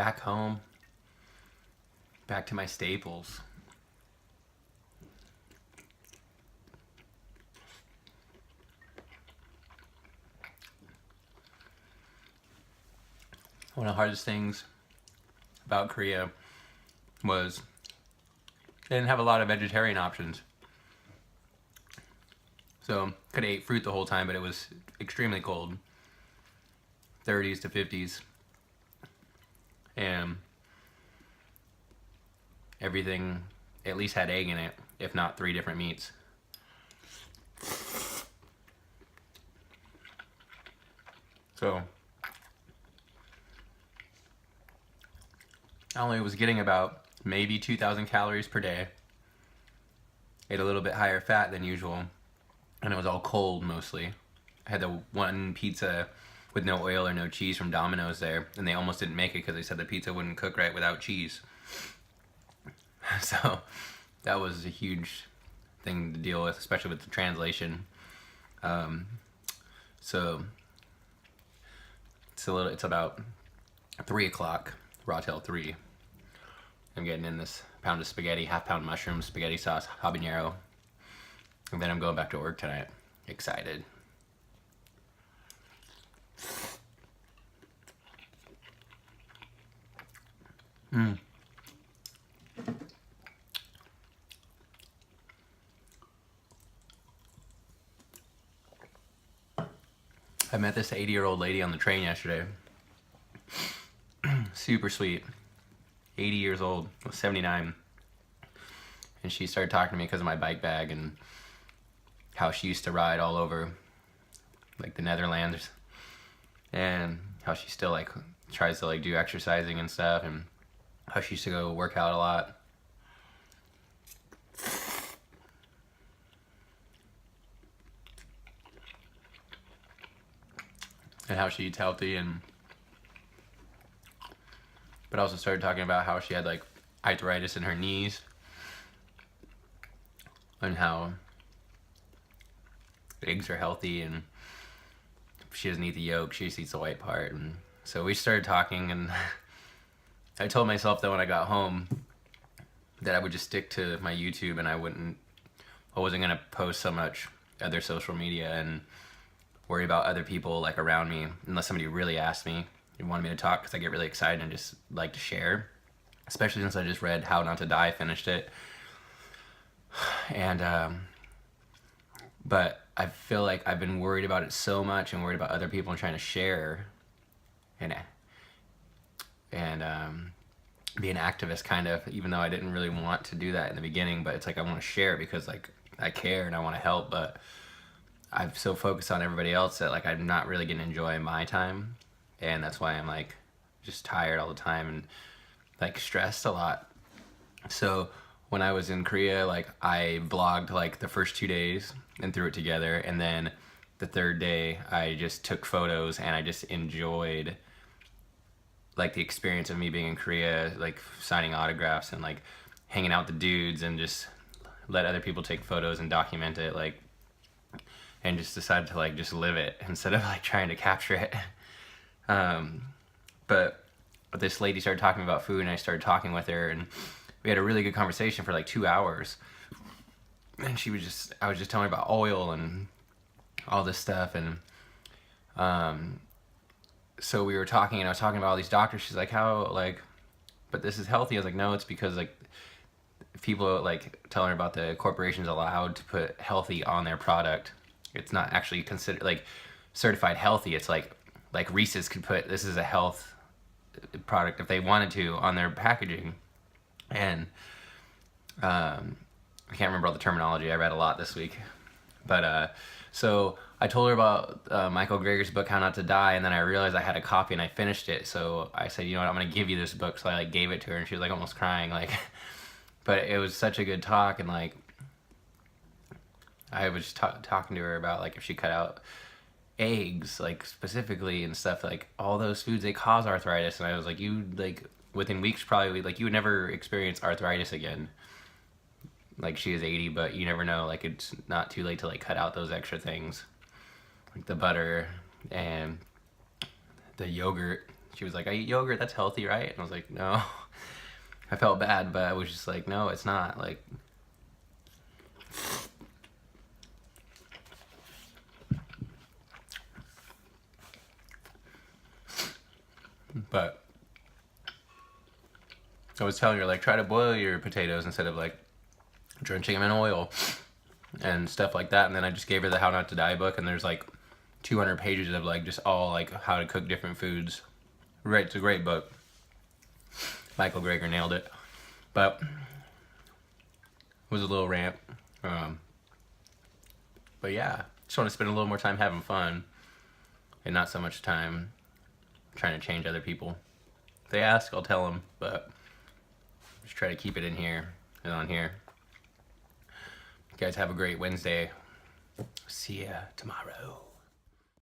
back home, back to my staples. One of the hardest things about Korea was they didn't have a lot of vegetarian options. So could have ate fruit the whole time, but it was extremely cold, 30s to 50s, and everything at least had egg in it, if not 3 different meats. So I only was getting about maybe 2,000 calories per day. Ate a little bit higher fat than usual, and it was all cold mostly. I had the one pizza with no oil or no cheese from Domino's there, and they almost didn't make it because they said the pizza wouldn't cook right without cheese. So that was a huge thing to deal with, especially with the translation. So it's about 3 o'clock, Rotel 3. I'm getting in this pound of spaghetti, half-pound mushrooms, spaghetti sauce, habanero, and then I'm going back to work tonight. Excited. I met this 80-year-old lady on the train yesterday. Super sweet. 80 years old, 79. And she started talking to me because of my bike bag and how she used to ride all over like the Netherlands, and how she still like tries to like do exercising and stuff, and how she used to go work out a lot. And how she eats healthy, and but also started talking about how she had like arthritis in her knees, and how eggs are healthy, and she doesn't eat the yolk, she just eats the white part. And so we started talking, and I told myself that when I got home that I would just stick to my YouTube, and I wasn't gonna post so much other social media and worry about other people like around me unless somebody really asked me and wanted me to talk, because I get really excited and just like to share, especially since I just read How Not to Die, finished it. And but I feel like I've been worried about it so much and worried about other people and trying to share and be an activist kind of, even though I didn't really want to do that in the beginning, but it's like I want to share because like I care and I want to help, but I'm so focused on everybody else that like I'm not really getting to enjoy my time, and that's why I'm like just tired all the time and like stressed a lot. So when I was in Korea, like I vlogged like the first 2 days and threw it together, and then the third day I just took photos and I just enjoyed like the experience of me being in Korea, like signing autographs and like hanging out with the dudes, and just let other people take photos and document it, like, and just decided to like just live it instead of like trying to capture it. But this lady started talking about food, and I started talking with her, and we had a really good conversation for like 2 hours. And I was just telling her about oil and all this stuff, and so we were talking, and I was talking about all these doctors. She's like, how, like, but this is healthy. I was like, no, it's because like people like telling her about the corporations allowed to put healthy on their product. It's not actually considered like certified healthy. It's like Reese's could put this is a health product if they wanted to on their packaging. And I can't remember all the terminology. I read a lot this week, but so I told her about Michael Greger's book How Not to Die, and then I realized I had a copy and I finished it. So I said, you know what, I'm gonna give you this book. So I like gave it to her, and she was like almost crying, like. But it was such a good talk, and like I was talking to her about like if she cut out eggs, like specifically, and stuff, like all those foods, they cause arthritis. And I was like, you like within weeks probably like you would never experience arthritis again. Like she is 80, but you never know, like it's not too late to like cut out those extra things, like the butter and the yogurt she was like, I eat yogurt, that's healthy, right? And I was like, no. I felt bad, but I was just like, no, it's not. Like, but I was telling her, like, try to boil your potatoes instead of like drenching them in oil and stuff like that. And then I just gave her the How Not to Die book, and there's like 200 pages of like just all like how to cook different foods. Right, it's a great book. Michael Greger nailed it. But it was a little rant. But yeah, just want to spend a little more time having fun and not so much time trying to change other people. If they ask, I'll tell them, but just try to keep it in here and on here. You guys have a great Wednesday. See ya tomorrow.